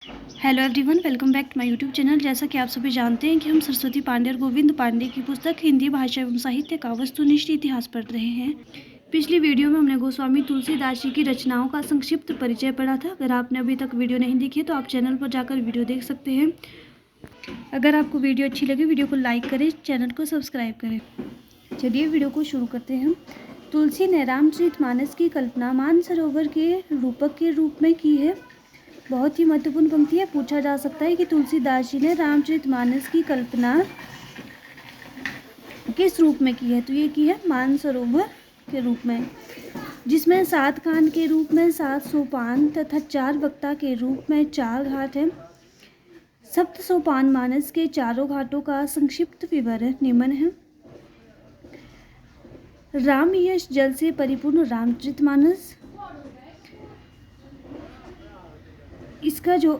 Hello everyone, welcome back to my YouTube channel. जैसा कि आप सभी जानते हैं कि हम सरस्वती पांडे और गोविंद पांडे की पुस्तक हिंदी भाषा एवं साहित्य का वस्तुनिष्ठ इतिहास पढ़ रहे हैं। पिछली वीडियो में हमने गोस्वामी तुलसीदास जी की रचनाओं का संक्षिप्त परिचय पढ़ा था। अगर आपने अभी तक वीडियो नहीं देखी तो आप चैनल पर जाकर वीडियो देख सकते हैं। अगर आपको वीडियो अच्छी लगे वीडियो को लाइक करें, चैनल को सब्सक्राइब करें। चलिए वीडियो को शुरू करते हैं। तुलसी ने रामचरितमानस की कल्पना मानसरोवर के रूपक के रूप में की है। बहुत ही महत्वपूर्ण पंक्ति है। पूछा जा सकता है कि तुलसीदास जी ने रामचरितमानस की कल्पना किस रूप में की है, तो ये की है मानसरोवर के रूप में, जिसमें 7 कांड के रूप में 7 सोपान तथा 4 वक्ता के रूप में 4 घाट हैं। सप्त सोपान मानस के चारों घाटों का संक्षिप्त विवरण निम्न है। राम यश जल से परिपूर्ण रामचरितमानस, इसका जो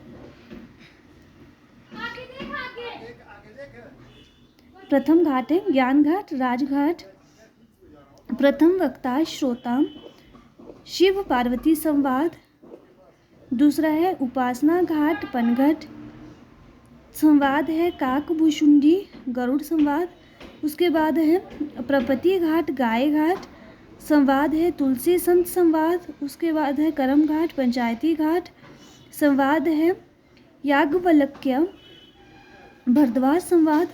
प्रथम घाट है ज्ञान घाट, राजघाट। प्रथम वक्ता श्रोता, शिव पार्वती संवाद। दूसरा है उपासना घाट, पनघट। संवाद है काकभुशुंडी, गरुड़ संवाद। उसके बाद है प्रपति घाट, गाय घाट। संवाद है तुलसी संत संवाद। उसके बाद है करम घाट, पंचायती घाट। संवाद है याज्ञवल्क्य, भरद्वाज संवाद।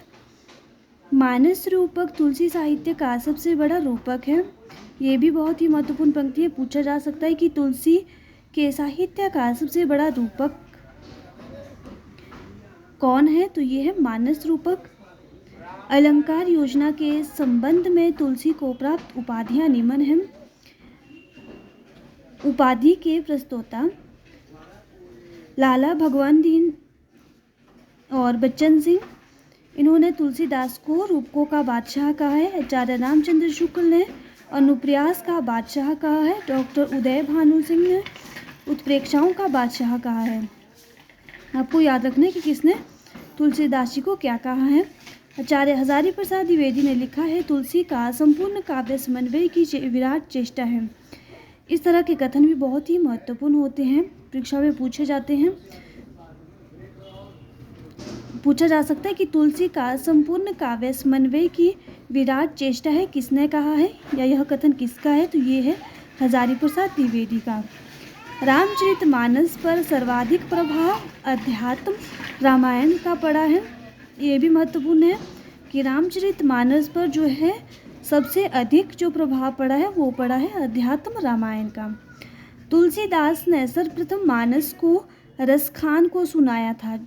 मानस रूपक तुलसी साहित्य का सबसे बड़ा रूपक है। ये भी बहुत ही महत्वपूर्ण पंक्ति है। पूछा जा सकता है कि तुलसी के साहित्य का सबसे बड़ा रूपक कौन है, तो ये है मानस रूपक। अलंकार योजना के संबंध में तुलसी को प्राप्त उपाधियां निम्न हैं। उपाधि के प्रस्तोता लाला भगवान दीन और बच्चन सिंह, इन्होंने तुलसीदास को रूपकों का बादशाह कहा है। आचार्य रामचंद्र शुक्ल ने अनुप्रयास का बादशाह कहा है। डॉक्टर उदय भानु सिंह ने उत्प्रेक्षाओं का बादशाह कहा है। आपको याद रखना है कि किसने तुलसीदास जी को क्या कहा है। आचार्य हजारी प्रसाद द्विवेदी ने लिखा है, तुलसी का संपूर्ण काव्य समन्वय की विराट चेष्टा है। इस तरह के कथन भी बहुत ही महत्वपूर्ण होते हैं, परीक्षा में पूछे जाते हैं। पूछा जा सकता है कि तुलसी का संपूर्ण काव्य समन्वय की विराट चेष्टा है, किसने कहा है या यह कथन किसका है, तो ये है हजारी प्रसाद द्विवेदी का। रामचरितमानस पर सर्वाधिक प्रभाव अध्यात्म रामायण का पड़ा है। ये भी महत्वपूर्ण है कि रामचरितमानस पर जो है सबसे अधिक जो प्रभाव पड़ा है वो पड़ा है अध्यात्म रामायण का। तुलसीदास ने सर्वप्रथम मानस को रसखान को सुनाया था।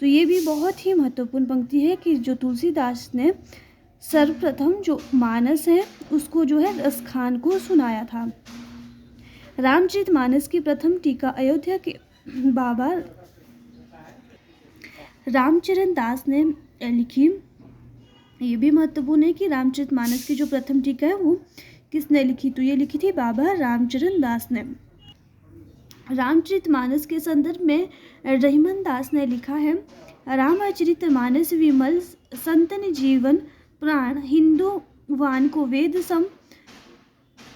तो ये भी बहुत ही महत्वपूर्ण पंक्ति है कि जो तुलसीदास ने सर्वप्रथम जो मानस है उसको जो है रसखान को सुनाया था। रामचरितमानस की प्रथम टीका अयोध्या के बाबा रामचरण दास ने लिखी। ये भी महत्वपूर्ण है कि रामचरितमानस की जो प्रथम टीका है वो किसने लिखी, तो ये लिखी थी बाबा रामचरण दास ने। रामचरितमानस के संदर्भ में रहीमन दास ने लिखा है, रामचरितमानस विमल संतन जीवन प्राण, हिंदू वान को वेद सम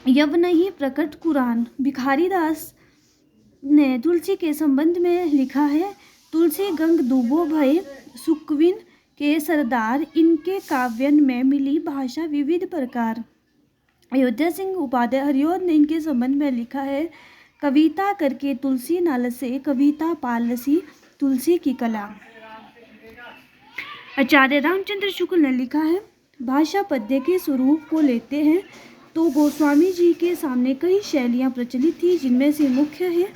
यवन ही प्रकट कुरान। भिखारी दास ने तुलसी के संबंध में लिखा है, तुलसी गंग दूबो भय सुकविन के सरदार, इनके काव्यन में मिली भाषा विविध प्रकार। अयोध्या सिंह उपाध्याय हरिऔध ने इनके संबंध में लिखा है, कविता करके तुलसी नालसे, कविता पालसी तुलसी की कला। आचार्य रामचंद्र शुक्ल ने लिखा है, भाषा पद्य के स्वरूप को लेते हैं तो गोस्वामी जी के सामने कई शैलियाँ प्रचलित थी, जिनमें से मुख्य है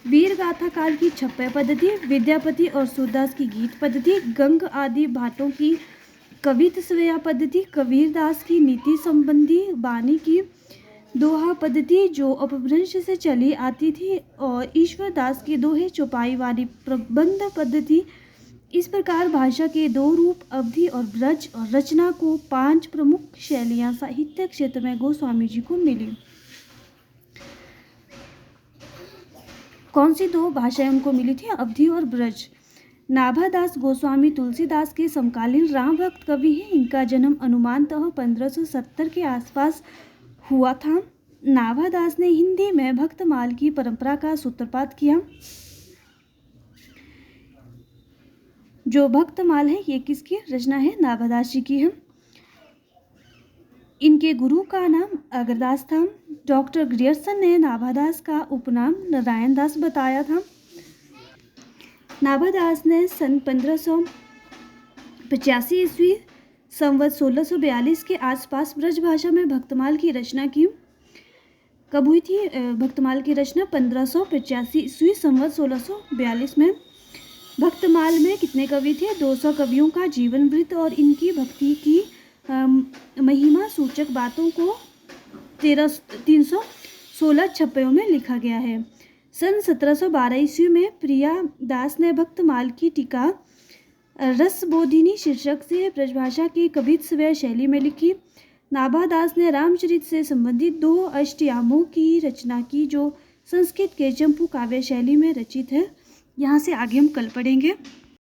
वीर गाथा काल की छप्पय पद्धति, विद्यापति और सूरदास की गीत पद्धति, गंग आदि भाटों की कवित स्वया पद्धति, कबीरदास की नीति संबंधी वाणी की दोहा पद्धति जो अपभ्रंश से चली आती थी, और ईश्वर दास की दोहे चौपाई वाली प्रबंध पद्धति। इस प्रकार भाषा के 2 रूप अवधि और ब्रज और रचना को 5 प्रमुख शैलियाँ साहित्य क्षेत्र में गोस्वामी जी को मिली। कौन सी 2 भाषाएं उनको मिली थी, अवधि और ब्रज। नाभादास गोस्वामी तुलसीदास के समकालीन राम भक्त कवि हैं। इनका जन्म अनुमानतः 1570 के आसपास हुआ था। नाभादास ने हिंदी में भक्तमाल की परंपरा का सूत्रपात किया। जो भक्तमाल है ये किसकी रचना है? नाभादास जी की है। इनके गुरु का नाम अगरदास था। डॉक्टर ग्रियर्सन ने नाभादास का उपनाम नारायण दास बताया था। नाभादास ने सन 1585 ईस्वी संवत 1642 के आसपास ब्रजभाषा में भक्तमाल की रचना की। कब हुई थी भक्तमाल की रचना? 1585 ईस्वी संवत 1642 में। भक्तमाल में कितने कवि थे? 200 कवियों का जीवन वृत्त और इनकी भक्ति की महिमा सूचक बातों को 316 छप्पयों में लिखा गया है। सन 1712 ईस्वी में प्रिया दास ने भक्तमाल की टीका रसबोधिनी शीर्षक से ब्रजभाषा की कवित्व शैली में लिखी। नाभादास ने रामचरित से संबंधित 2 अष्टयामों की रचना की जो संस्कृत के चंपू काव्य शैली में रचित है। यहाँ से आगे हम कल पढ़ेंगे।